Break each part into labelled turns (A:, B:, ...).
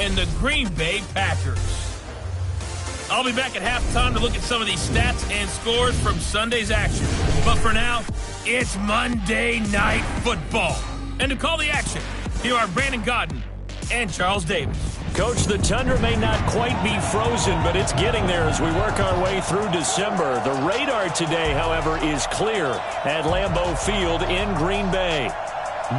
A: and the Green Bay Packers. I'll be back at halftime to look at some of these stats and scores from Sunday's action. But for now, it's Monday Night Football. And to call the action, here are Brandon Godden and Charles Davis.
B: Coach, the tundra may not quite be frozen, but it's getting there as we work our way through December. The radar today, however, is clear at Lambeau Field in Green Bay.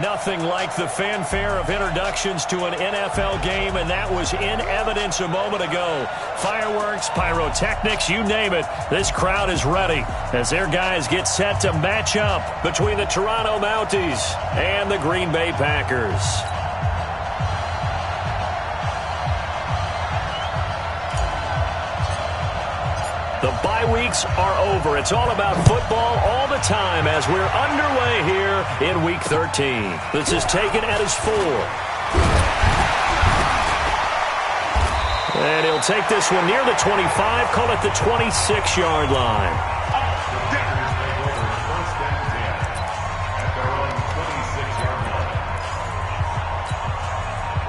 B: Nothing like the fanfare of introductions to an NFL game, and that was in evidence a moment ago. Fireworks, pyrotechnics, you name it. This crowd is ready as their guys get set to match up between the Toronto Mounties and the Green Bay Packers. The bye weeks are over. It's all about football all the time as we're underway here in Week 13. This is taken at his 4. And he'll take this one near the 25, call it the 26-yard line.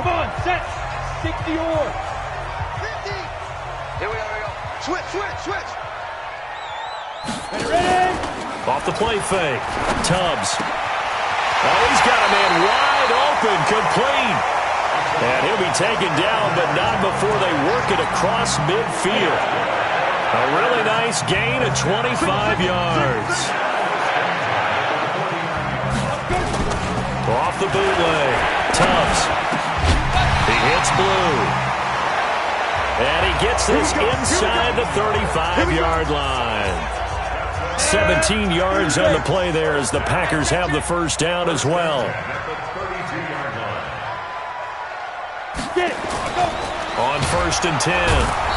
C: Come on, set. 60-yard. 50. Here we go. Switch. Ready?
B: Off the play fake. Tubbs. Oh, he's got a man wide open, complete. And he'll be taken down, but not before they work it across midfield. A really nice gain of 25 yards. Off the bootleg. Tubbs. He hits blue. And he gets this inside the 35-yard line. 17 yards on the play there as the Packers have the first down as well. On 1st and 10,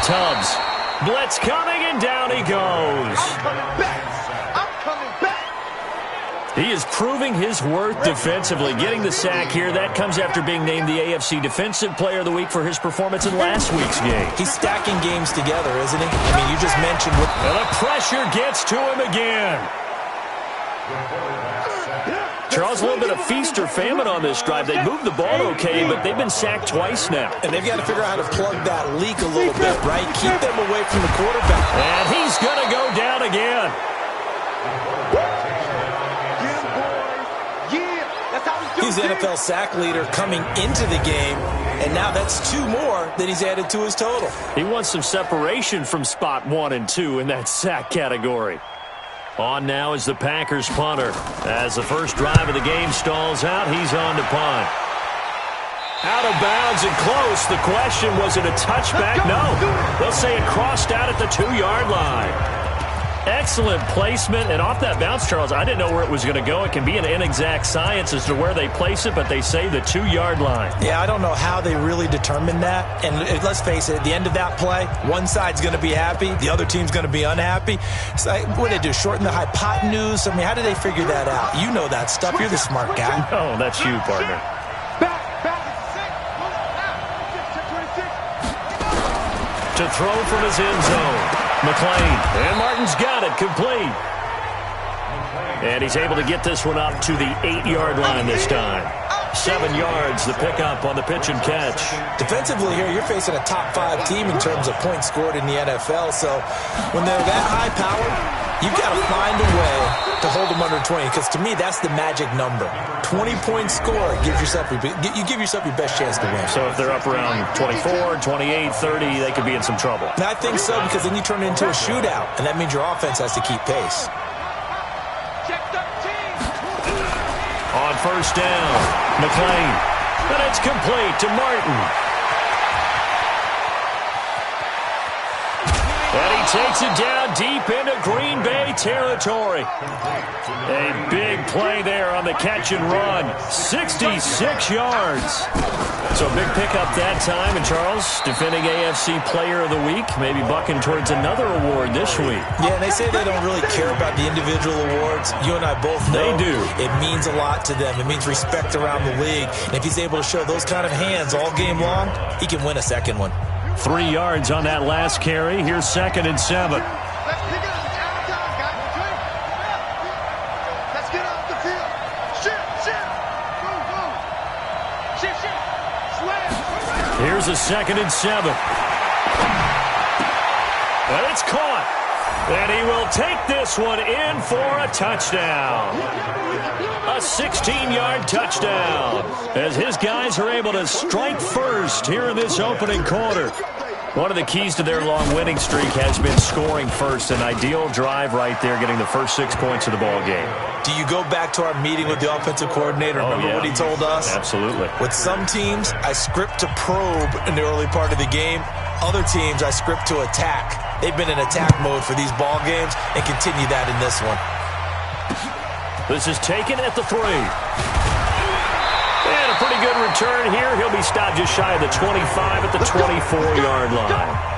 B: Tubbs. Blitz coming, and down he goes.
C: I'm coming back.
B: He is proving his worth defensively. Getting the sack here, that comes after being named the AFC Defensive Player of the Week for his performance in last week's game.
D: He's stacking games together, isn't he? I mean, you just mentioned what...
B: And the pressure gets to him again. Charles, a little bit of feast or famine on this drive. They moved the ball okay, but they've been sacked twice now.
D: And they've got to figure out how to plug that leak a little bit, right? Keep them away from the quarterback.
B: And he's going to go down again.
D: He's the NFL sack leader coming into the game, and now that's 2 more that he's added to his total.
B: He wants some separation from spot 1 and 2 in that sack category. On now is the Packers punter. As the first drive of the game stalls out, he's on to punt. Out of bounds and close. The question, was it a touchback? No. They'll say it crossed out at the 2-yard line. Excellent placement, and off that bounce, Charles, I didn't know where it was going to go. It can be an inexact science as to where they place it, but they say the 2-yard line.
D: Yeah, I don't know how they really determined that. And let's face it, at the end of that play, one side's going to be happy, the other team's going to be unhappy. So what did they do, shorten the hypotenuse? I mean, how did they figure that out? You know that stuff. You're the smart guy.
B: Oh, that's you, partner. To throw from his end zone. McLean, and Martin's got it, complete. And he's able to get this one up to the 8-yard line this time. 7 yards, the pickup on the pitch and catch.
D: Defensively here, you're facing a top 5 team in terms of points scored in the NFL. So when they're that high powered, you've got to find a way to hold them under 20. Because to me, that's the magic number. 20-point score, you give yourself your best chance to win.
B: So if they're up around 24, 28, 30, they could be in some trouble.
D: And I think so, because then you turn it into a shootout, and that means your offense has to keep pace.
B: On first down, McLean. And it's complete to Martin. And he takes it down deep into Green Bay territory. A big play there on the catch and run. 66 yards. So a big pickup that time. And Charles, defending AFC Player of the Week, maybe bucking towards another award this week.
D: Yeah, and they say they don't really care about the individual awards. You and I both know
B: they do.
D: It means a lot to them. It means respect around the league. And if he's able to show those kind of hands all game long, he can win a second one.
B: 3 yards on that last carry. Here's 2nd and 7. Here's a 2nd and 7. And it's caught. And he will take this one in for a touchdown. A 16-yard touchdown as his guys are able to strike first here in this opening quarter. One of the keys to their long winning streak has been scoring first. An ideal drive right there, getting the first 6 points of the ball game.
D: Do you go back to our meeting with the offensive coordinator? Remember what he told us?
B: Absolutely.
D: With some teams, I script to probe in the early part of the game. Other teams, I script to attack. They've been in attack mode for these ball games and continue that in this one.
B: This is taken at the 3. And a pretty good return here. He'll be stopped just shy of the 25 at the 24-yard line.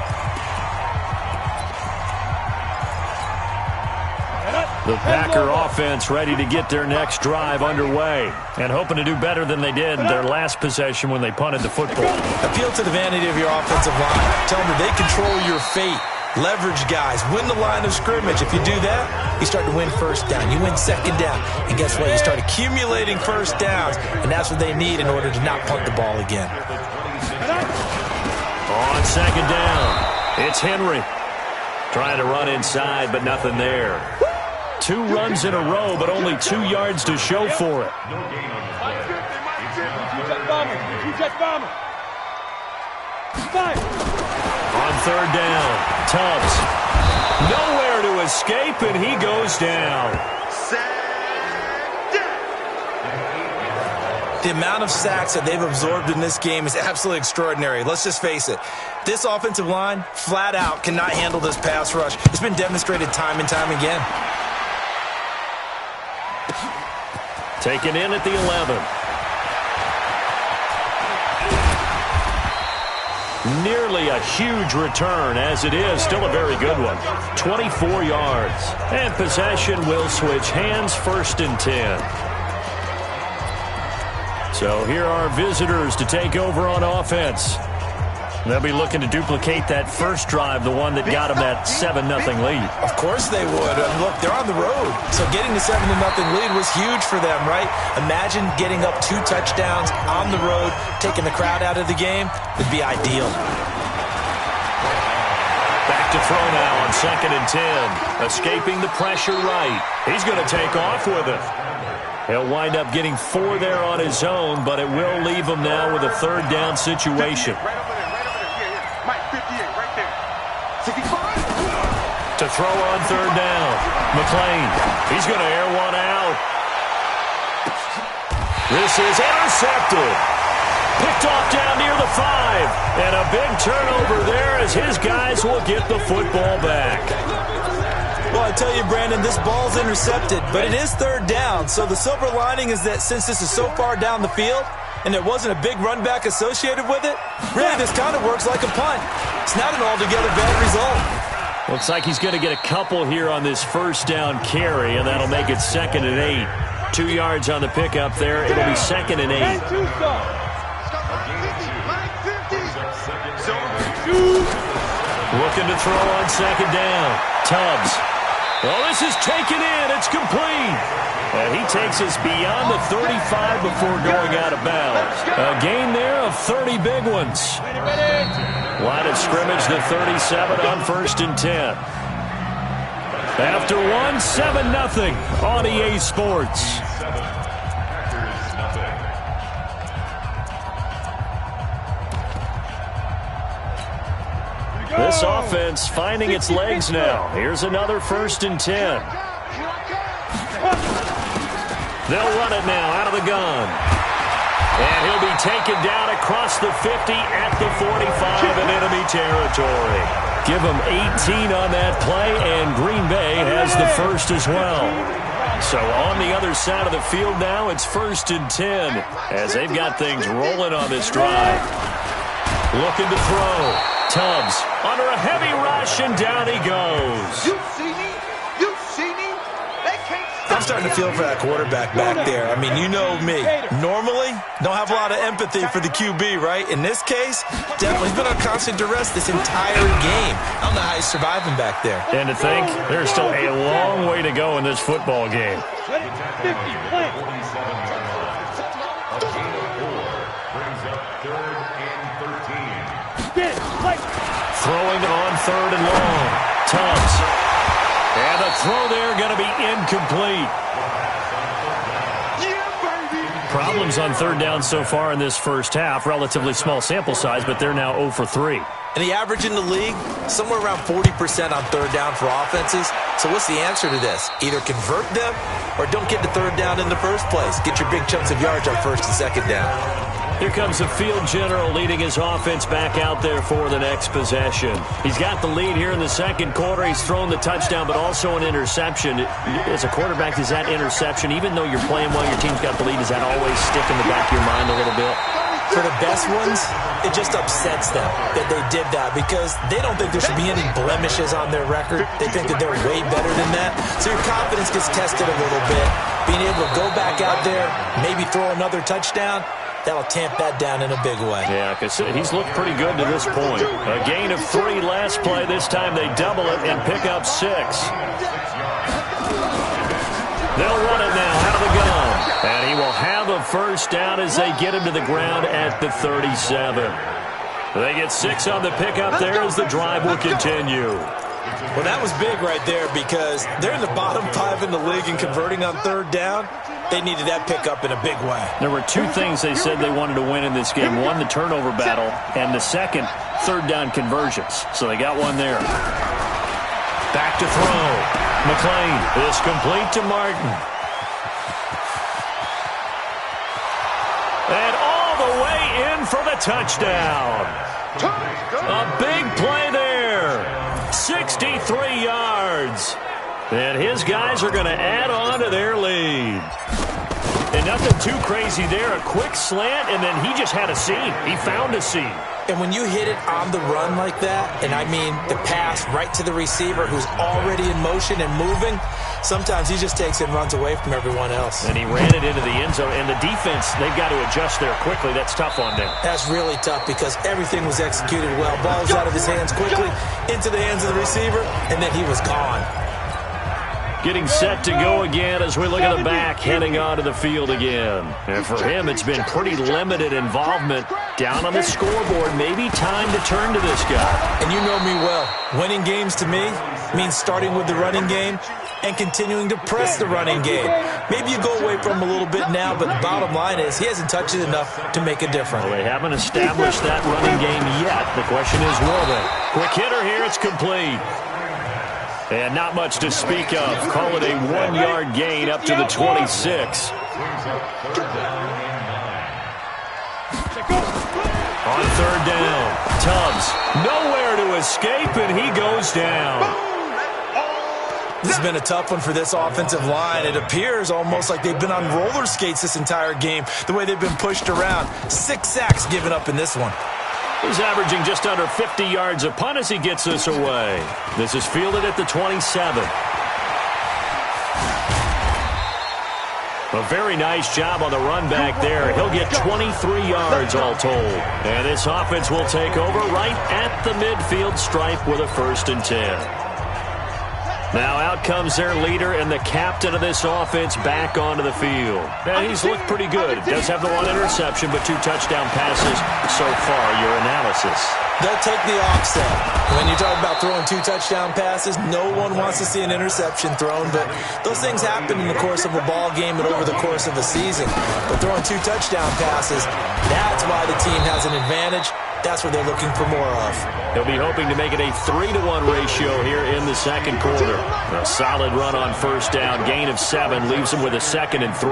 B: The Packer offense ready to get their next drive underway and hoping to do better than they did their last possession when they punted the football.
D: Appeal to the vanity of your offensive line. Tell them that they control your fate. Leverage guys. Win the line of scrimmage. If you do that, you start to win first down. You win second down. And guess what? You start accumulating first downs. And that's what they need in order to not punt the ball again.
B: On 2nd down, it's Henry. Trying to run inside, but nothing there. 2 runs in a row, but only 2 yards to show for it. On 3rd down, Tubbs. Nowhere to escape, and he goes down.
D: The amount of sacks that they've absorbed in this game is absolutely extraordinary. Let's just face it. This offensive line, flat out, cannot handle this pass rush. It's been demonstrated time and time again.
B: Taken in at the 11. Nearly a huge return, as it is still a very good one. 24 yards. And possession will switch hands, 1st and 10. So here are visitors to take over on offense. They'll be looking to duplicate that first drive, the one that got them that 7-0 lead.
D: Of course they would. Look, they're on the road. So getting the 7-0 lead was huge for them, right? Imagine getting up 2 touchdowns on the road, taking the crowd out of the game. Would be ideal.
B: Back to throw now on 2nd and 10. Escaping the pressure right. He's going to take off with it. He'll wind up getting 4 there on his own, but it will leave him now with a 3rd down situation. To throw on 3rd down. McLean. He's going to air one out. This is intercepted. Picked off down near the 5. And a big turnover there as his guys will get the football back.
D: Well, I tell you, Brandon, this ball's intercepted, but it is 3rd down. So the silver lining is that since this is so far down the field and there wasn't a big run back associated with it, really this kind of works like a punt. It's not an altogether bad result.
B: Looks like he's going to get a couple here on this 1st down carry, and that'll make it 2nd and 8. 2 yards on the pickup there. It'll be 2nd and 8. Looking to throw on 2nd down. Tubbs. Well, this is taken in. It's complete. And he takes us beyond the 35 before going out of bounds. A gain there of 30 big ones. Line of scrimmage, the 37 on 1st and 10. After 1, 7-0 on EA Sports. This offense finding its legs now. Here's another 1st and 10. They'll run it now out of the gun. And he'll be taken down across the 50 at the 45 in enemy territory. Give them 18 on that play, and Green Bay has the 1st as well. So on the other side of the field now, it's 1st and 10 as they've got things rolling on this drive. Looking to throw. Tubbs under a heavy rush, and down he goes.
C: You see me? You see me? They can't stop.
D: I'm starting to feel for that quarterback back there. I mean, you know me. Normally, don't have a lot of empathy for the QB, right? In this case, definitely he's been on constant duress this entire game. I don't know how he's surviving back there.
B: And to think, there's still a long way to go in this football game.
C: 50, play.
E: Brings up 3rd and 13.
B: Throwing on 3rd and long. Tubbs. And the throw there going to be incomplete. Problems on 3rd down so far in this first half. Relatively small sample size, but they're now 0 for 3.
D: And the average in the league, somewhere around 40% on 3rd down for offenses. So what's the answer to this? Either convert them or don't get to 3rd down in the first place. Get your big chunks of yards on 1st and 2nd down.
B: Here comes the field general leading his offense back out there for the next possession. He's got the lead here in the second quarter. He's thrown the touchdown, but also an interception. As a quarterback, is that interception, even though you're playing well, your team's got the lead, does that always stick in the back of your mind a little bit?
D: For the best ones, it just upsets them that they did that because they don't think there should be any blemishes on their record. They think that they're way better than that. So your confidence gets tested a little bit. Being able to go back out there, maybe throw another touchdown, that'll tamp that down in a big way.
B: Yeah, because he's looked pretty good to this point. A gain of 3 last play. This time they double it and pick up 6. They'll run it now out of the gun. And he will have a first down as they get him to the ground at the 37. They get 6 on the pickup there as the drive will continue.
D: Well, that was big right there because they're in the bottom 5 in the league and converting on 3rd down. They needed that pickup in a big way.
B: There were 2 things they said they wanted to win in this game. One, the turnover battle, and the second, 3rd down conversions. So they got one there. Back to throw. McLean is complete to Martin. And all the way in for the touchdown. A big play there. 63 yards. And his guys are going to add on to their lead. And nothing too crazy there. A quick slant, and then he just had a seam. He found a seam.
D: And when you hit it on the run like that, and I mean the pass right to the receiver who's already in motion and moving, sometimes he just takes it and runs away from everyone else.
B: And he ran it into the end zone. And the defense, they've got to adjust there quickly. That's tough on them.
D: That's really tough because everything was executed well. Ball's out of his hands quickly, into the hands of the receiver, and then he was gone.
B: Getting set to go again as we look at the back, heading onto the field again. And for him, it's been pretty limited involvement. Down on the scoreboard, maybe time to turn to this guy.
D: And you know me well. Winning games to me means starting with the running game and continuing to press the running game. Maybe you go away from him a little bit now, but the bottom line is he hasn't touched it enough to make a difference.
B: Well, they haven't established that running game yet. The question is, will they? Quick hitter here, it's complete. And not much to speak of. Call it a 1-yard gain up to the 26. On 3rd down, Tubbs nowhere to escape, and he goes down.
D: This has been a tough one for this offensive line. It appears almost like they've been on roller skates this entire game, the way they've been pushed around. 6 sacks given up in this one.
B: He's averaging just under 50 yards a punt as he gets this away. This is fielded at the 27. A very nice job on the run back there. He'll get 23 yards all told. And this offense will take over right at the midfield stripe with a 1st and 10. Now out comes their leader and the captain of this offense back onto the field. And he's looked pretty good. Does have the 1 interception, but 2 touchdown passes so far. Your analysis.
D: They'll take the offset. When you talk about throwing 2 touchdown passes, no one wants to see an interception thrown, but those things happen in the course of a ball game and over the course of a season. But throwing 2 touchdown passes, that's why the team has an advantage. That's what they're looking for more of.
B: He'll be hoping to make it a 3-to-1 ratio here in the second quarter. A solid run on 1st down. Gain of 7 leaves him with a 2nd and 3.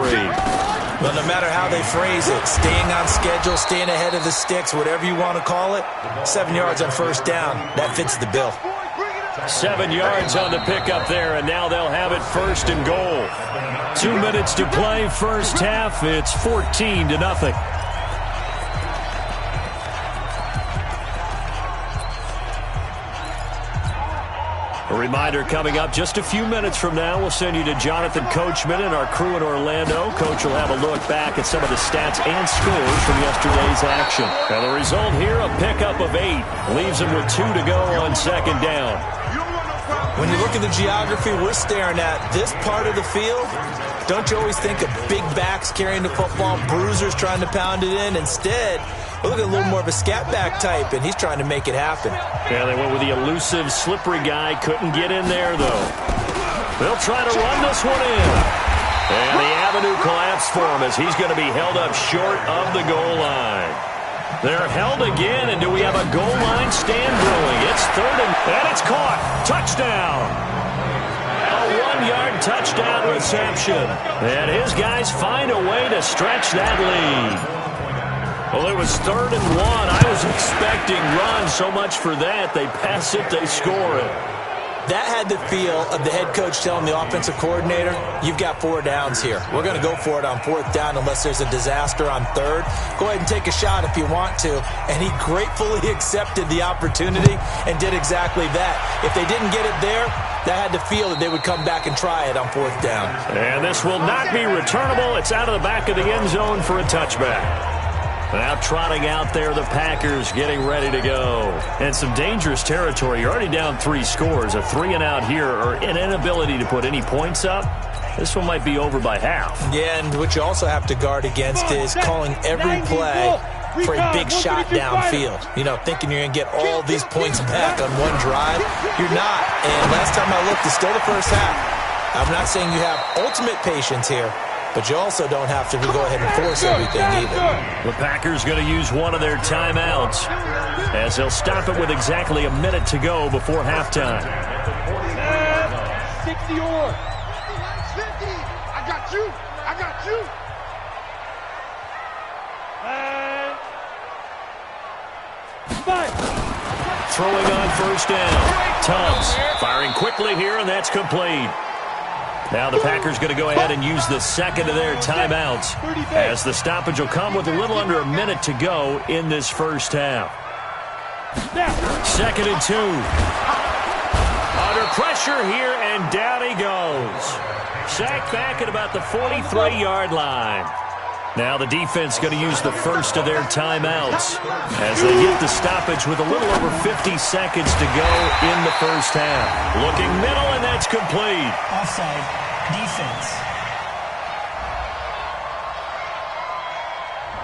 D: Well, no matter how they phrase it, staying on schedule, staying ahead of the sticks, whatever you want to call it, 7 yards on 1st down, that fits the bill.
B: 7 yards on the pickup there, and now they'll have it 1st and goal. 2 minutes to play, first half. It's 14-0. A reminder coming up just a few minutes from now, we'll send you to Jonathan Coachman and our crew in Orlando. Coach will have a look back at some of the stats and scores from yesterday's action. And the result here, a pickup of 8. Leaves him with 2 to go on 2nd down.
D: When you look at the geography we're staring at, this part of the field, don't you always think of big backs carrying the football, bruisers trying to pound it in? Instead, We're looking a little more of a scat back type, and he's trying to make it happen.
B: Yeah, they went with the elusive, slippery guy. Couldn't get in there, though. They'll try to run this one in. And the avenue collapsed for him as he's going to be held up short of the goal line. They're held again, and do we have a goal line stand brewing? It's third, and it's caught. Touchdown. A 1-yard touchdown reception. And his guys find a way to stretch that lead. Well, it was 3rd and 1. I was expecting run so much for that. They pass it, they score it.
D: That had the feel of the head coach telling the offensive coordinator, you've got 4 downs here. We're going to go for it on 4th down unless there's a disaster on 3rd. Go ahead and take a shot if you want to. And he gratefully accepted the opportunity and did exactly that. If they didn't get it there, that had the feel that they would come back and try it on 4th down.
B: And this will not be returnable. It's out of the back of the end zone for a touchback. Now trotting out there, the Packers getting ready to go. And some dangerous territory. You're already down 3 scores. A 3-and-out here, or an inability to put any points up. This one might be over by half.
D: Yeah, and what you also have to guard against is calling every play for a big shot downfield. You know, thinking you're going to get all these points back on one drive. You're not. And last time I looked, it's still the first half. I'm not saying you have ultimate patience here, but you also don't have to go ahead and force everything either.
B: The Packers going to use one of their timeouts as they'll stop it with exactly a minute to go before halftime.
C: 60 or 50. I got you. I got you.
B: Throwing on 1st down. Tubbs firing quickly here, and that's complete. Now the Packers going to go ahead and use the second of their timeouts as the stoppage will come with a little under a minute to go in this first half. 2nd and 2. Under pressure here, and down he goes. Sacked back at about the 43-yard line. Now the defense going to use the first of their timeouts as they get the stoppage with a little over 50 seconds to go in the first half. Looking middle, and that's complete.
E: Offside, defense.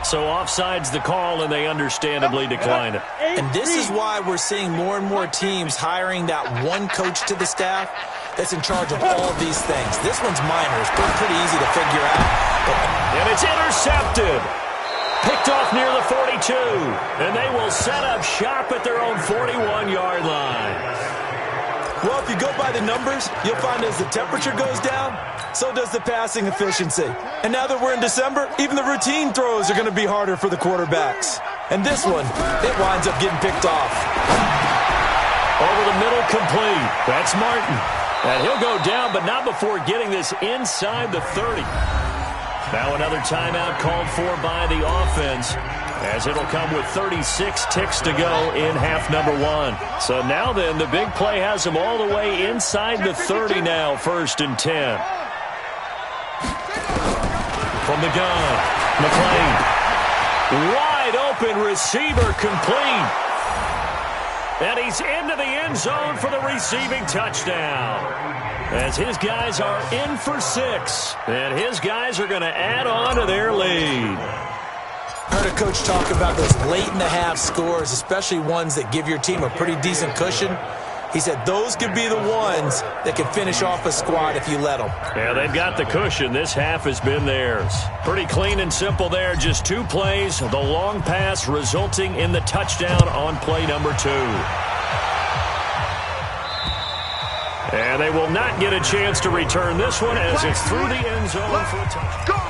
B: So offside's the call, and they understandably decline it.
D: And this is why we're seeing more and more teams hiring that one coach to the staff that's in charge of all these things. This one's minor. It's pretty easy to figure out.
B: And it's intercepted. Picked off near the 42. And they will set up shop at their own 41-yard line.
D: Well, if you go by the numbers, you'll find as the temperature goes down, so does the passing efficiency. And now that we're in December, even the routine throws are going to be harder for the quarterbacks. And this one, it winds up getting picked off.
B: Over the middle, complete. That's Martin. And he'll go down, but not before getting this inside the 30. Now another timeout called for by the offense, as it'll come with 36 ticks to go in half number 1. So now then, the big play has them all the way inside the 30 now, 1st and 10. From the gun, McClain. Wide open receiver, complete. And he's into the end zone for the receiving touchdown. As his guys are in for 6. And his guys are going to add on to their lead.
D: I heard a coach talk about those late-in-the-half scores, especially ones that give your team a pretty decent cushion. He said those could be the ones that can finish off a squad if you let them.
B: Yeah, they've got the cushion. This half has been theirs. Pretty clean and simple there. Just 2 plays. The long pass resulting in the touchdown on play number 2. And they will not get a chance to return this one as it's through the end zone for a touchdown.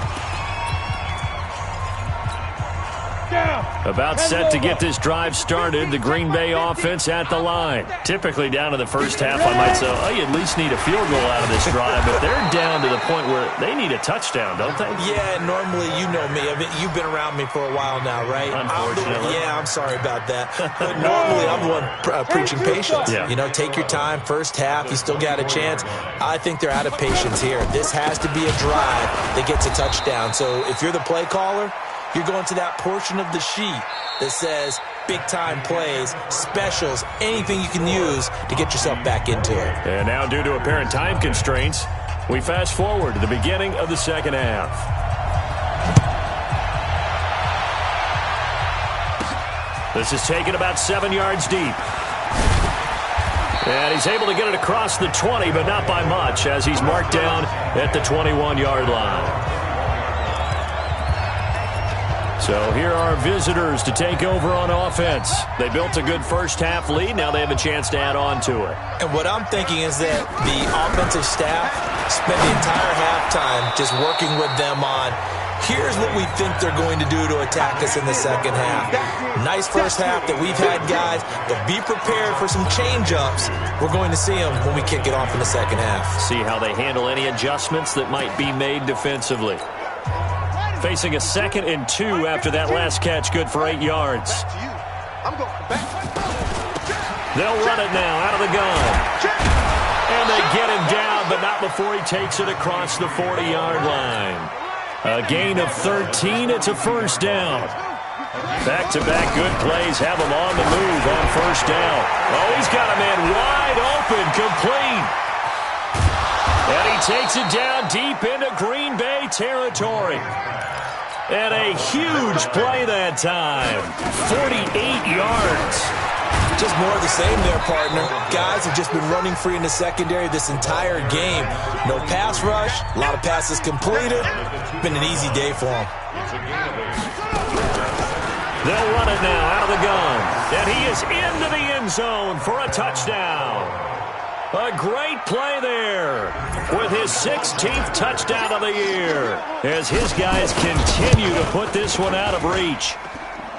B: About set to get this drive started. The Green Bay offense at the line. Typically down in the first half, I might say, oh, you at least need a field goal out of this drive. But they're down to the point where they need a touchdown, don't they?
D: Yeah, normally, you know me. I mean, you've been around me for a while now, right?
B: Unfortunately.
D: I'm sorry about that. But normally, I'm the one preaching patience.
B: Yeah.
D: You know, take your time. First half, you still got a chance. I think they're out of patience here. This has to be a drive that gets a touchdown. So if you're the play caller, you're going to that portion of the sheet that says big-time plays, specials, anything you can use to get yourself back into it.
B: And now, due to apparent time constraints, we fast forward to the beginning of the second half. This is taken about 7 yards deep. And he's able to get it across the 20, but not by much, as he's marked down at the 21-yard line. So here are visitors to take over on offense. They built a good first-half lead. Now they have a chance to add on to it.
D: And what I'm thinking is that the offensive staff spent the entire halftime just working with them on, here's what we think they're going to do to attack us in the second half. Nice first half that we've had, guys, but be prepared for some change-ups. We're going to see them when we kick it off in the second half.
B: See how they handle any adjustments that might be made defensively. Facing a 2nd and 2 after that last catch, good for 8 yards. They'll run it now out of the gun. And they get him down, but not before he takes it across the 40-yard line. A gain of 13. It's a first down. Back-to-back good plays have him on the move on first down. Oh, he's got a man wide open, complete. And he takes it down deep into Green Bay territory. And a huge play that time. 48 yards.
D: Just more of the same there, partner. Guys have just been running free in the secondary this entire game. No pass rush, a lot of passes completed. Been an easy day for them.
B: They'll run it now out of the gun. And he is into the end zone for a touchdown. A great play there with his 16th touchdown of the year as his guys continue to put this one out of reach.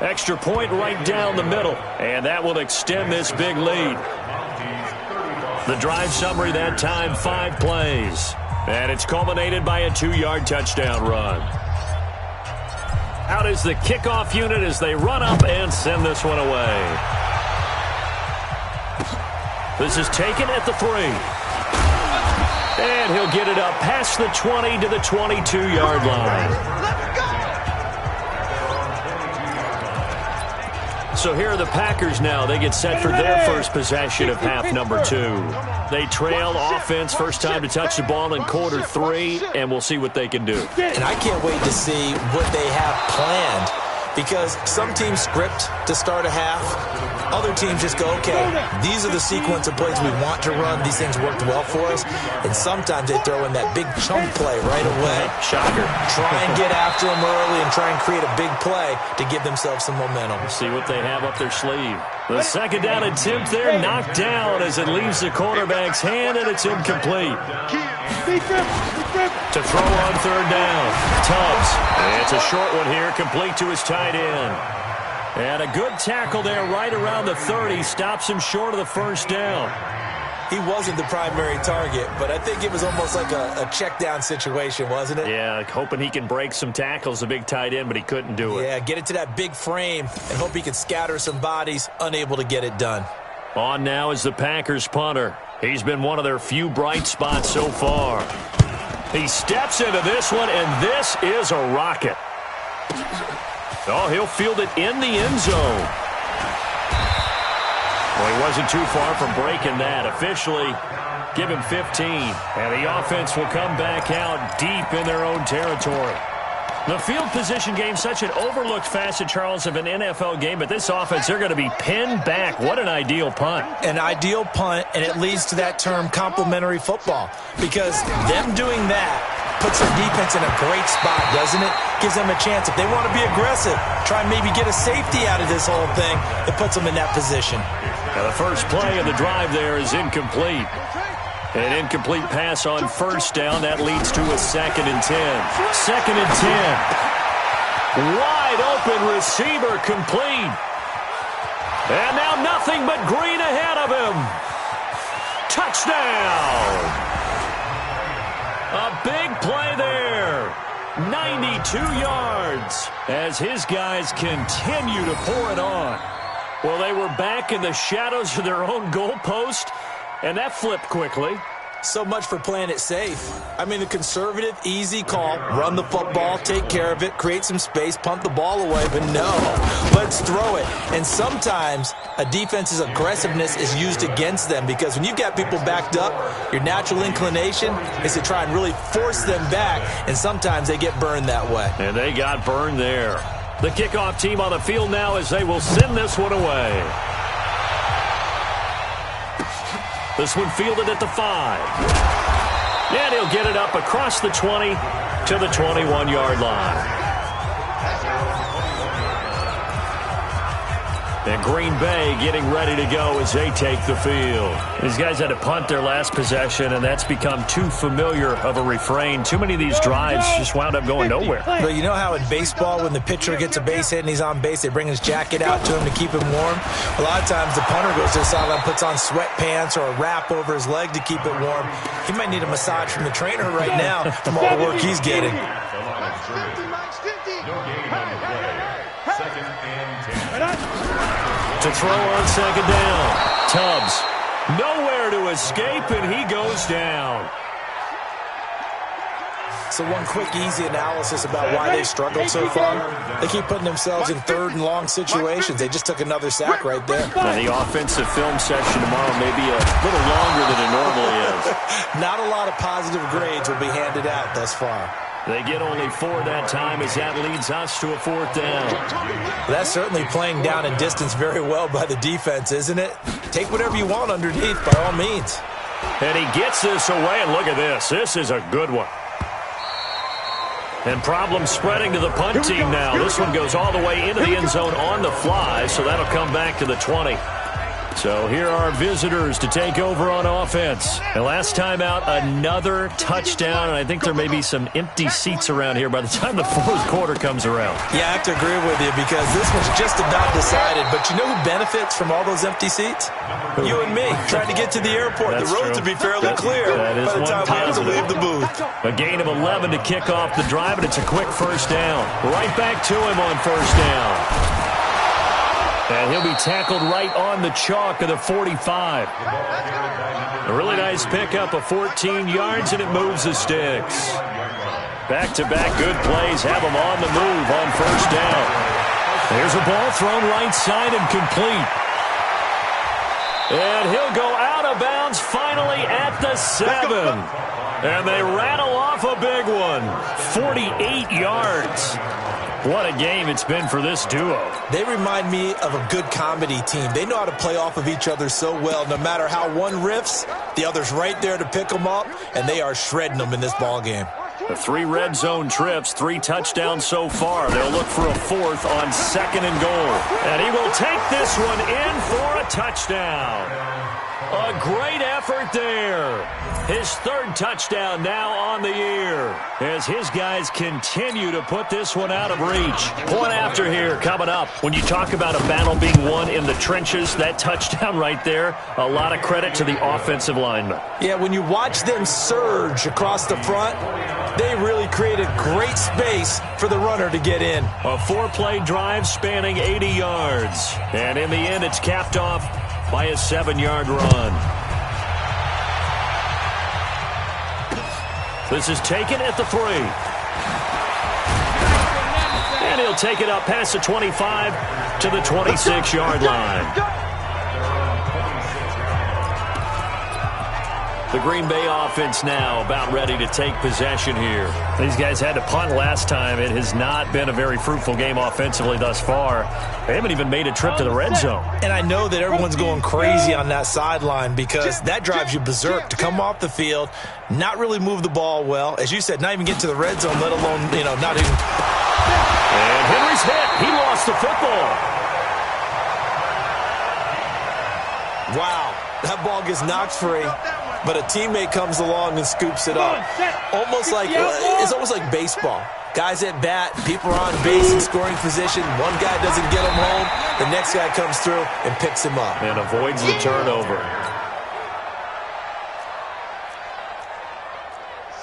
B: Extra point right down the middle, and that will extend this big lead. The drive summary that time, 5 plays, and it's culminated by a 2-yard touchdown run. Out is the kickoff unit as they run up and send this one away. This is taken at the 3. And he'll get it up past the 20 to the 22-yard line. So here are the Packers now. They get set for their first possession of half number 2. They trail offense, first time to touch the ball in quarter 3, and we'll see what they can do.
D: And I can't wait to see what they have planned, because some teams script to start a half. Other teams just go, okay, these are the sequence of plays we want to run. These things worked well for us. And sometimes they throw in that big chunk play right away.
B: Shocker.
D: Try and get after them early and try and create a big play to give themselves some momentum.
B: See what they have up their sleeve. The second down attempt there knocked down as it leaves the quarterback's hand, and it's incomplete. To throw on third down. Tubbs. It's a short one here, complete to his tight end. And a good tackle there right around the 30. Stops him short of the first down.
D: He wasn't the primary target, but I think it was almost like a check down situation, wasn't it?
B: Yeah, hoping he can break some tackles, a big tight end, but he couldn't do it.
D: Yeah, get it to that big frame and hope he can scatter some bodies, unable to get it done.
B: On now is the Packers punter. He's been one of their few bright spots so far. He steps into this one, and this is a rocket. Oh, he'll field it in the end zone. Well, he wasn't too far from breaking that. Officially, give him 15. And the offense will come back out deep in their own territory. The field position game, such an overlooked facet, Charles, of an NFL game, but this offense, they're going to be pinned back. What an ideal punt.
D: An ideal punt, and it leads to that term complementary football, because them doing that puts their defense in a great spot, doesn't it? Gives them a chance. If they want to be aggressive, try and maybe get a safety out of this whole thing, it puts them in that position.
B: Now the first play of the drive there is incomplete. An incomplete pass on first down. That leads to a 2nd and 10. 2nd and 10. Wide open receiver, complete. And now nothing but green ahead of him. Touchdown. A big play there. 92 yards as his guys continue to pour it on. Well, they were back in the shadows of their own goalpost, and that flipped quickly.
D: So much for playing it safe. I mean, the conservative, easy call, run the football, take care of it, create some space, punt the ball away, but no, let's throw it. And sometimes a defense's aggressiveness is used against them, because when you've got people backed up, your natural inclination is to try and really force them back, and sometimes they get burned that way.
B: And they got burned there. The kickoff team on the field now as they will send this one away. This one fielded at the 5. And he'll get it up across the 20 to the 21-yard line. And Green Bay getting ready to go as they take the field. These guys had to punt their last possession, and that's become too familiar of a refrain. Too many of these drives just wound up going nowhere.
D: But you know how in baseball, when the pitcher gets a base hit and he's on base, they bring his jacket out to him to keep him warm? A lot of times the punter goes to the sideline, puts on sweatpants or a wrap over his leg to keep it warm. He might need a massage from the trainer right now from all the work he's getting.
B: To throw on second down. Tubbs nowhere to escape, and he goes down.
D: So one quick, easy analysis about why they've struggled so far. They keep putting themselves in third and long situations. They just took another sack right there.
B: And the offensive film session tomorrow may be a little longer than it normally is.
D: Not a lot of positive grades will be handed out thus far.
B: They get only 4 that time as that leads us to a 4th down.
D: That's certainly playing down and distance very well by the defense, isn't it? Take whatever you want underneath by all means.
B: And he gets this away, and look at this. This is a good one. And problems spreading to the punt team now. This one goes all the way into the end zone on the fly, so that'll come back to the 20. So here are visitors to take over on offense. And last time out, another touchdown, and I think there may be some empty seats around here by the time the fourth quarter comes around.
D: Yeah, I have to agree with you because this one's just about decided. But you know who benefits from all those empty seats? You and me, trying to get to the airport.
B: That's
D: the roads
B: true.
D: will be fairly clear
B: by the time we have to leave
D: the booth.
B: A gain of 11 to kick off the drive, and it's a quick first down. Right back to him on first down. And he'll be tackled right on the chalk of the 45. A really nice pickup of 14 yards, and it moves the sticks. Back-to-back good plays have him on the move on first down. There's a ball thrown right side and complete. And he'll go out of bounds finally at the 7. And they rattle off a big one. 48 yards. What a game it's been for this duo.
D: They remind me of a good comedy team. They know how to play off of each other so well. No matter how one riffs, the other's right there to pick them up, and they are shredding them in this ball game.
B: The 3 red zone trips, 3 touchdowns so far. They'll look for a 4th on 2nd and goal. And he will take this one in for a touchdown. A great effort there. His 3rd touchdown now on the year as his guys continue to put this one out of reach. Point after here coming up. When you talk about a battle being won in the trenches, that touchdown right there, a lot of credit to the offensive linemen.
D: Yeah, when you watch them surge across the front, they really created great space for the runner to get in.
B: A 4-play drive spanning 80 yards. And in the end, it's capped off by a 7-yard run. This is taken at the 3. And he'll take it up past the 25 to the 26-yard line. The Green Bay offense now about ready to take possession here. These guys had to punt last time. It has not been a very fruitful game offensively thus far. They haven't even made a trip to the red zone.
D: And I know that everyone's going crazy on that sideline because that drives you berserk to come off the field, not really move the ball well. As you said, not even get to the red zone, let alone, not even.
B: And Henry's hit. He lost the football.
D: Wow, that ball gets knocked free. But a teammate comes along and scoops it up. It's almost like baseball. Guys at bat, people are on base in scoring position. One guy doesn't get him home. The next guy comes through and picks him up.
B: And avoids the turnover.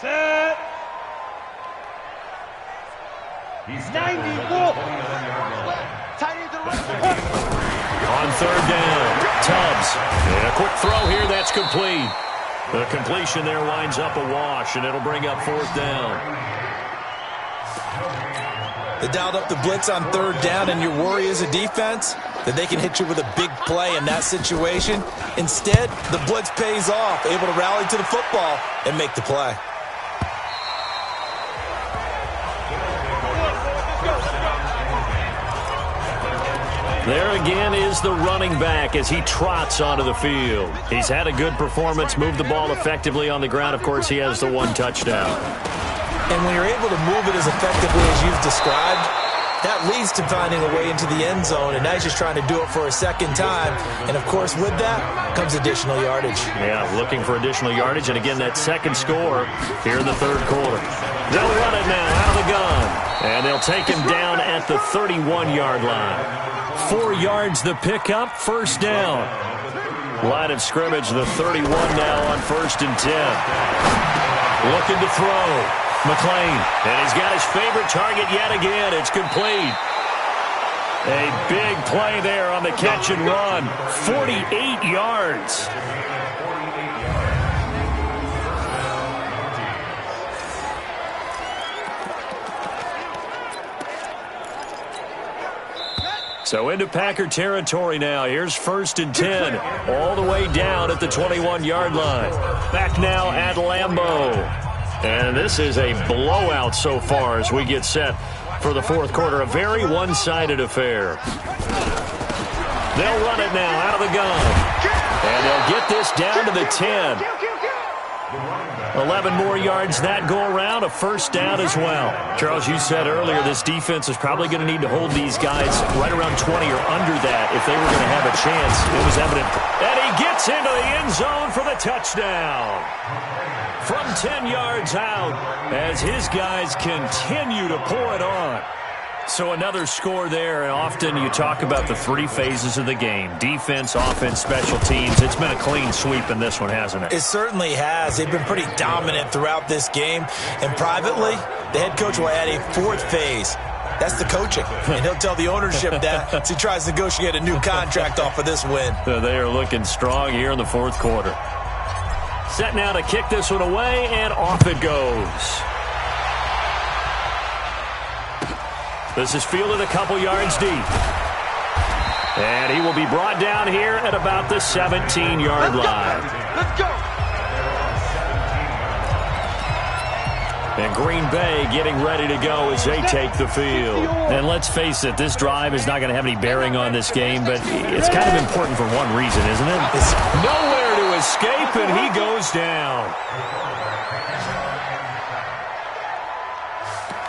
C: Set. He's 90.
B: On 3rd down, Tubbs. And a quick throw here, that's complete. The completion there winds up a wash, and it'll bring up 4th down.
D: They dialed up the blitz on 3rd down, and your worry as a defense that they can hit you with a big play in that situation. Instead, the blitz pays off, able to rally to the football and make the play.
B: There again is the running back as he trots onto the field. He's had a good performance, moved the ball effectively on the ground. Of course, he has the one touchdown.
D: And when you're able to move it as effectively as you've described, that leads to finding a way into the end zone, and now he's just trying to do it for a second time. And, of course, with that comes additional yardage.
B: Yeah, looking for additional yardage, and again, that second score here in the third quarter. They'll run it now out of the gun, and they'll take him down at the 31-yard line. 4 yards the pickup, first down. Line of scrimmage, the 31 now on 1st and 10. Looking to throw. McLean, and he's got his favorite target yet again. It's complete. A big play there on the catch and run. 48 yards. So into Packer territory now. Here's 1st and 10. All the way down at the 21-yard line. Back now at Lambeau. And this is a blowout so far as we get set for the fourth quarter. A very one-sided affair. They'll run it now out of the gun. And they'll get this down to the 10. 11 more yards that go around, a first down as well. Charles, you said earlier this defense is probably going to need to hold these guys right around 20 or under that if they were going to have a chance. It was evident. And he gets into the end zone for the touchdown. From 10 yards out as his guys continue to pour it on. So another score there, and often you talk about the 3 phases of the game. Defense, offense, special teams. It's been a clean sweep in this one, hasn't it?
D: It certainly has. They've been pretty dominant throughout this game. And privately, the head coach will add a 4th phase. That's the coaching. And he'll tell the ownership that as he tries to negotiate a new contract off of this win.
B: So they are looking strong here in the fourth quarter. Set now to kick this one away, and off it goes. This is fielded a couple yards deep. And he will be brought down here at about the 17-yard line.
C: Let's go.
B: And Green Bay getting ready to go as they take the field. And let's face it, this drive is not going to have any bearing on this game, but it's kind of important for one reason, isn't it? It's nowhere to escape, and he goes down.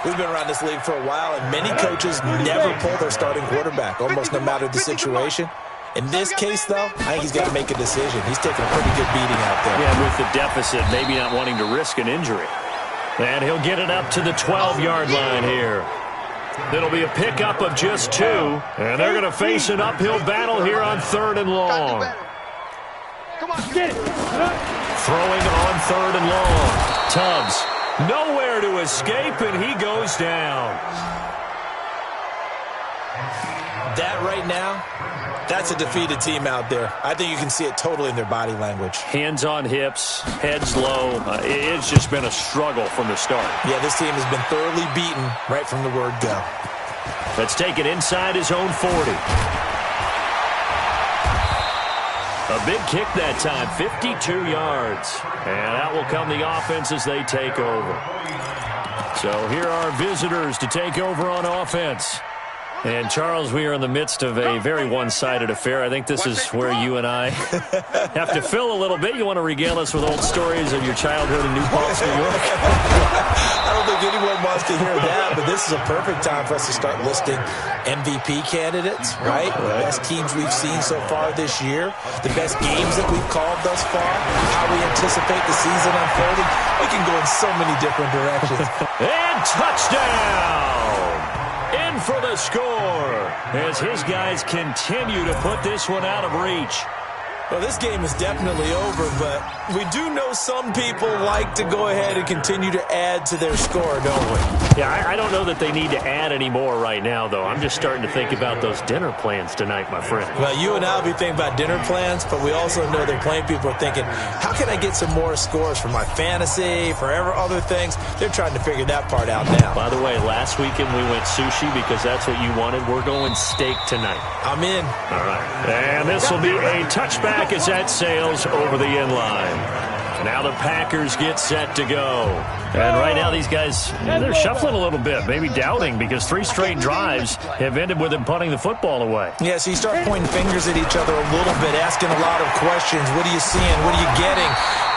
D: We've been around this league for a while, and many coaches never pull their starting quarterback, almost no matter the situation. In this case, though, I think he's got to make a decision. He's taking a pretty good beating out there.
B: Yeah, with the deficit, maybe not wanting to risk an injury. And he'll get it up to the 12-yard line here. It'll be a pickup of just 2, and they're going to face an uphill battle here on 3rd and long.
C: Come on, get it.
B: Throwing on 3rd and long. Tubbs, nowhere to escape, and he goes down.
D: That right now, that's a defeated team out there. I think you can see it totally in their body language.
B: Hands on hips, heads low. It's just been a struggle from the start.
D: Yeah, this team has been thoroughly beaten right from the word go.
B: Let's take it inside his own 40. A big kick that time, 52 yards. And out will come the offense as they take over. So here are visitors to take over on offense. And, Charles, we are in the midst of a very one-sided affair. I think this is where you and I have to fill a little bit. You want to regale us with old stories of your childhood in New Paltz, New York?
D: I don't think anyone wants to hear that, but this is a perfect time for us to start listing MVP candidates, right? The best teams we've seen so far this year, the best games that we've called thus far, how we anticipate the season unfolding. We can go in so many different directions.
B: And touchdown! In for the score as his guys continue to put this one out of reach.
D: Well, this game is definitely over, but we do know some people like to go ahead and continue to add to their score, don't we?
B: Yeah, I don't know that they need to add any more right now, though. I'm just starting to think about those dinner plans tonight, my friend.
D: Well, you and I will be thinking about dinner plans, but we also know that plenty of people are thinking, how can I get some more scores for my fantasy, for other things? They're trying to figure that part out now.
B: By the way, last weekend we went sushi because that's what you wanted. We're going steak tonight.
D: I'm in.
B: All right. And this will be a touchback as that sails over the end line. Now the Packers get set to go. And right now these guys, they're shuffling a little bit, maybe doubting, because 3 straight drives have ended with them punting the football away.
D: Yeah, so you start pointing fingers at each other a little bit, asking a lot of questions. What are you seeing? What are you getting?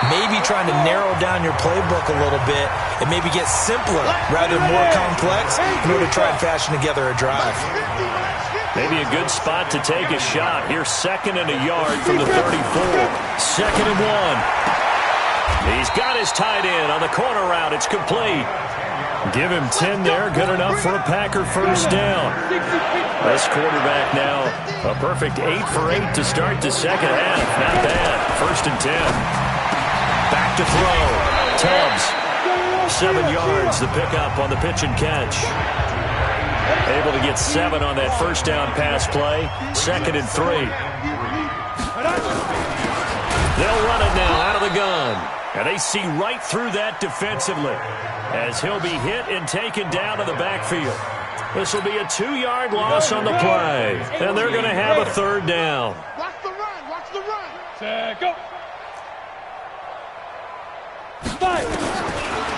D: Maybe trying to narrow down your playbook a little bit and maybe get simpler rather than more complex in order to try and fashion together a drive.
B: Maybe a good spot to take a shot. Here's 2nd and a yard from the 34. 2nd and 1. He's got his tight end on the corner route. It's complete. Give him 10 there. Good enough for a Packer first down. This quarterback now a perfect 8 for 8 to start the second half. Not bad. 1st and 10. Back to throw. Tubbs. 7 yards. The pickup on the pitch and catch. Able to get 7 on that first down pass play. 2nd and 3. They'll run it now out of the gun. And they see right through that defensively as he'll be hit and taken down to the backfield. This will be a 2-yard loss on the play. And they're going to have a 3rd down.
C: Watch the run. Watch the run. Go.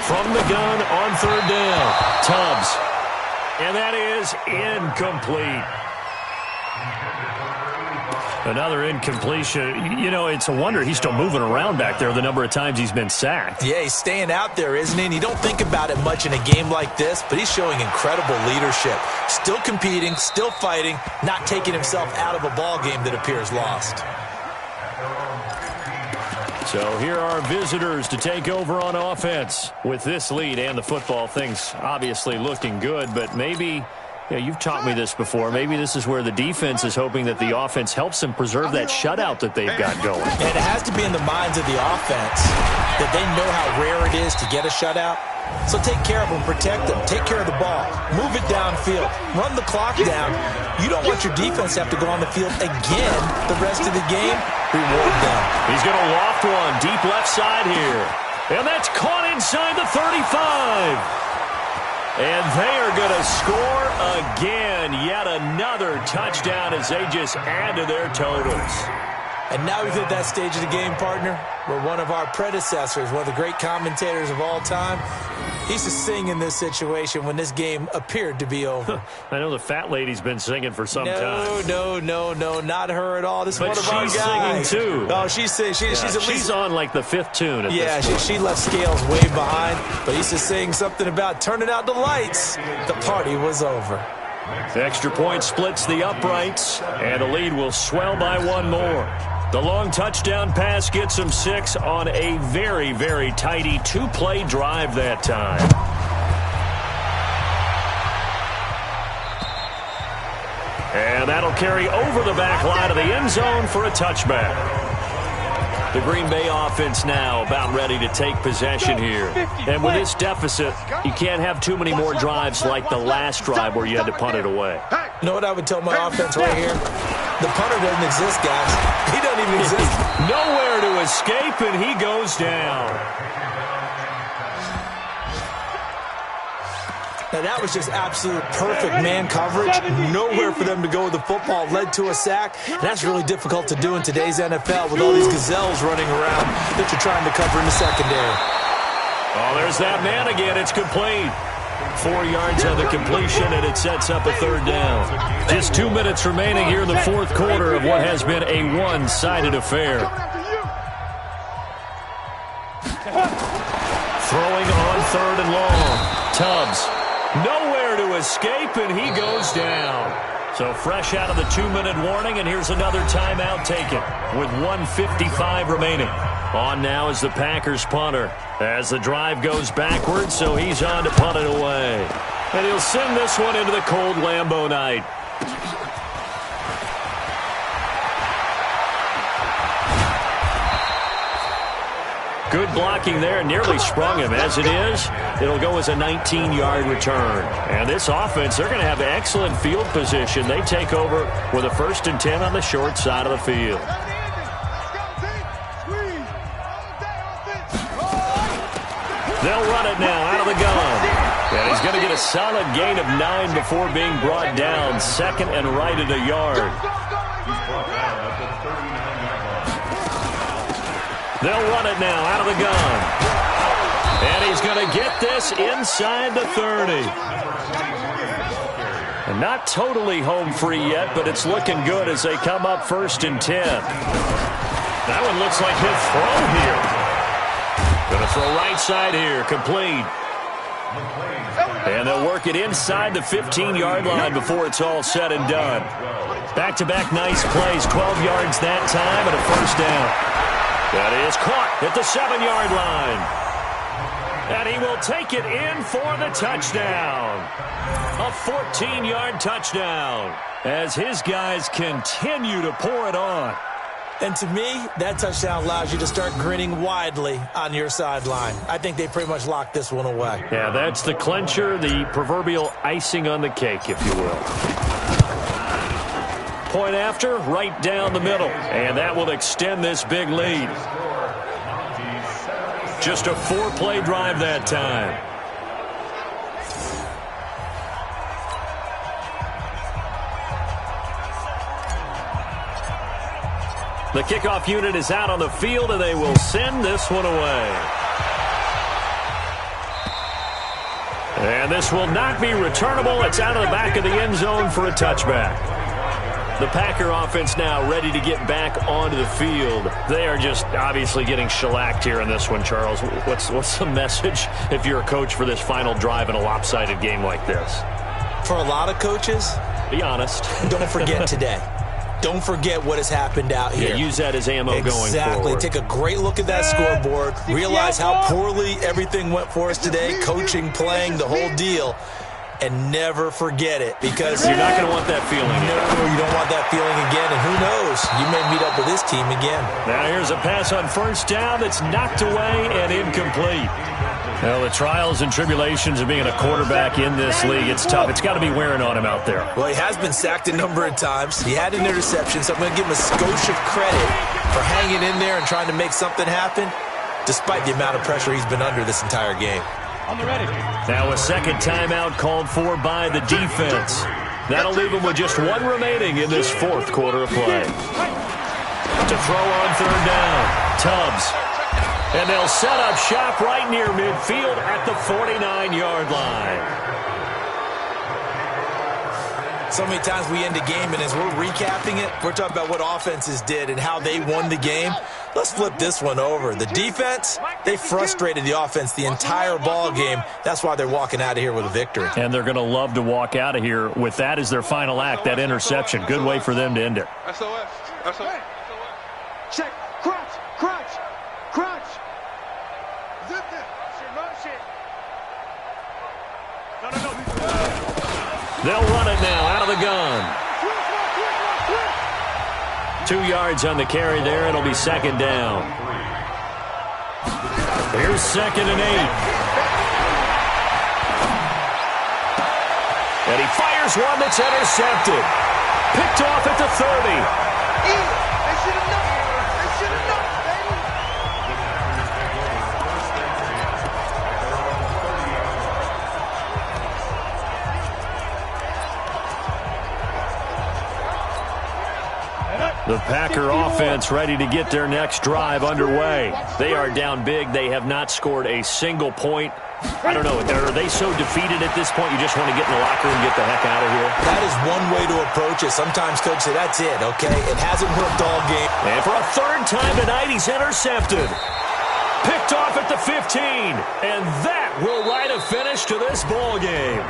B: From the gun on 3rd down. Tubbs. And that is incomplete. Another incompletion. You know, it's a wonder he's still moving around back there the number of times he's been sacked.
D: Yeah, he's staying out there, isn't he? And you don't think about it much in a game like this, but he's showing incredible leadership. Still competing, still fighting, not taking himself out of a ball game that appears lost.
B: So here are visitors to take over on offense. With this lead and the football, things obviously looking good, but maybe... Yeah, you've taught me this before. Maybe this is where the defense is hoping that the offense helps them preserve that shutout that they've got going.
D: And it has to be in the minds of the offense that they know how rare it is to get a shutout. So take care of them, protect them, take care of the ball, move it downfield, run the clock down. You don't want your defense to have to go on the field again the rest of the game. Reward them.
B: He's going to loft one deep left side here. And that's caught inside the 35. And they are going to score again. Yet another touchdown as they just add to their totals.
D: And now we've hit that stage of the game, partner, where one of our predecessors, one of the great commentators of all time, he used to sing in this situation when this game appeared to be over.
B: I know the fat lady's been singing for some time.
D: No, not her at all. This is one of our guys.
B: She's singing too.
D: Oh, she's singing. She's
B: on like the 5th tune at this point.
D: She left Scales way behind, but he used to sing something about turning out the lights. The party was over.
B: The extra point splits the uprights, and the lead will swell by 1 more. The long touchdown pass gets them 6 on a very, very tidy 2-play drive that time. And that'll carry over the back line of the end zone for a touchback. The Green Bay offense now about ready to take possession here. And with this deficit, you can't have too many more drives like the last drive where you had to punt it away.
D: You know what I would tell my offense right here? The punter doesn't exist, guys. He doesn't even exist.
B: Nowhere to escape, and he goes down.
D: Now, that was just absolute perfect man coverage. Nowhere for them to go with the football. Led to a sack. And that's really difficult to do in today's NFL with all these gazelles running around that you're trying to cover in the secondary.
B: Oh, there's that man again. It's complete. 4 yards on the completion, and it sets up a 3rd down. Just 2 minutes remaining here in the 4th quarter of what has been a one-sided affair. Throwing on 3rd and long. Tubbs. Nowhere to escape, and he goes down. So fresh out of the 2-minute warning, and here's another timeout taken with 1:55 remaining. On now is the Packers punter as the drive goes backwards, so he's on to punt it away. And he'll send this one into the cold Lambeau night. Good blocking there, nearly sprung him. As it is, it'll go as a 19-yard return. And this offense, they're going to have excellent field position. They take over with a 1st and 10 on the short side of the field. They'll run it now out of the gun. And he's going to get a solid gain of 9 before being brought down. 2nd and right at a yard. They'll run it now out of the gun. And he's going to get this inside the 30. And not totally home free yet, but it's looking good as they come up 1st and 10. That one looks like he'll throw here. Going to throw right side here, complete. And they'll work it inside the 15-yard line before it's all said and done. Back-to-back nice plays, 12 yards that time and a 1st down. That is caught at the 7-yard line. And he will take it in for the touchdown. A 14-yard touchdown as his guys continue to pour it on.
D: And to me, that touchdown allows you to start grinning widely on your sideline. I think they pretty much locked this one away.
B: Yeah, that's the clincher, the proverbial icing on the cake, if you will. Point after, right down the middle. And that will extend this big lead. Just a 4-play drive that time. The kickoff unit is out on the field, and they will send this one away. And this will not be returnable. It's out of the back of the end zone for a touchback. The Packer offense now ready to get back onto the field. They are just obviously getting shellacked here in this one, Charles. What's the message if you're a coach for this final drive in a lopsided game like this?
D: For a lot of coaches,
B: be honest.
D: Don't forget today. Don't forget what has happened out here.
B: Yeah, use that as ammo going forward.
D: Exactly. Take a great look at that scoreboard. Realize how poorly everything went for us today. Coaching, playing, the whole deal. And never forget it, because
B: you're not going to want that feeling.
D: No, you don't want that feeling again. And who knows? You may meet up with this team again.
B: Now here's a pass on 1st down that's knocked away and incomplete. Well, the trials and tribulations of being a quarterback in this league, it's tough. It's got to be wearing on him out there.
D: Well, he has been sacked a number of times. He had an interception, so I'm going to give him a skosh of credit for hanging in there and trying to make something happen, despite the amount of pressure he's been under this entire game.
C: On the ready.
B: Now a second timeout called for by the defense. That'll leave him with just one remaining in this 4th quarter of play. To throw on 3rd down, Tubbs. And they'll set up shop right near midfield at the 49-yard line.
D: So many times we end a game, and as we're recapping it, we're talking about what offenses did and how they won the game. Let's flip this one over. The defense, they frustrated the offense the entire ball game. That's why they're walking out of here with a victory.
B: And they're going to love to walk out of here with that as their final act, that interception. Good way for them to end it.
C: SOS. Check. Crunch. Zip it. Motion. No.
B: They'll run it now out of the gun. 2 yards on the carry there. It'll be 2nd down. Here's 2nd and 8. And he fires one that's intercepted. Picked off at the 30.
C: They should have known.
B: The Packer offense ready to get their next drive underway. They are down big. They have not scored a single point. I don't know. Are they so defeated at this point you just want to get in the locker room and get the heck out of here?
D: That is one way to approach it. Sometimes coaches say, that's it, okay? It hasn't worked all game.
B: And for a 3rd time tonight, he's intercepted. Picked off at the 15. And that will write a finish to this ball game.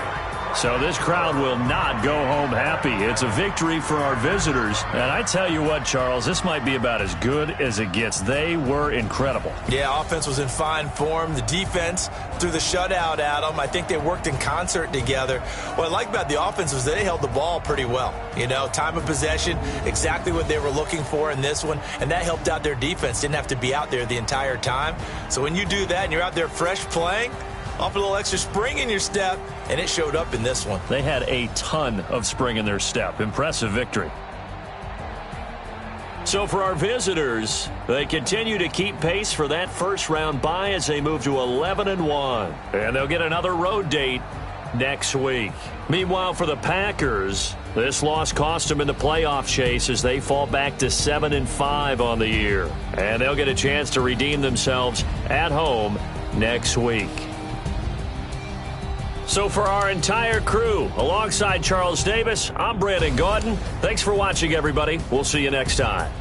B: So this crowd will not go home happy. It's a victory for our visitors. And I tell you what, Charles, this might be about as good as it gets. They were incredible.
D: Yeah, offense was in fine form. The defense threw the shutout at them. I think they worked in concert together. What I like about the offense was they held the ball pretty well. You know, time of possession, exactly what they were looking for in this one. And that helped out their defense. Didn't have to be out there the entire time. So when you do that and you're out there fresh playing, off a little extra spring in your step, and it showed up in this one.
B: They had a ton of spring in their step. Impressive victory. So for our visitors, they continue to keep pace for that 1st round bye as they move to 11-1. And they'll get another road date next week. Meanwhile, for the Packers, This loss cost them in the playoff chase as they fall back to 7-5 on the year. And they'll get a chance to redeem themselves at home next week. So for our entire crew, alongside Charles Davis, I'm Brandon Gaudin. Thanks for watching, everybody. We'll see you next time.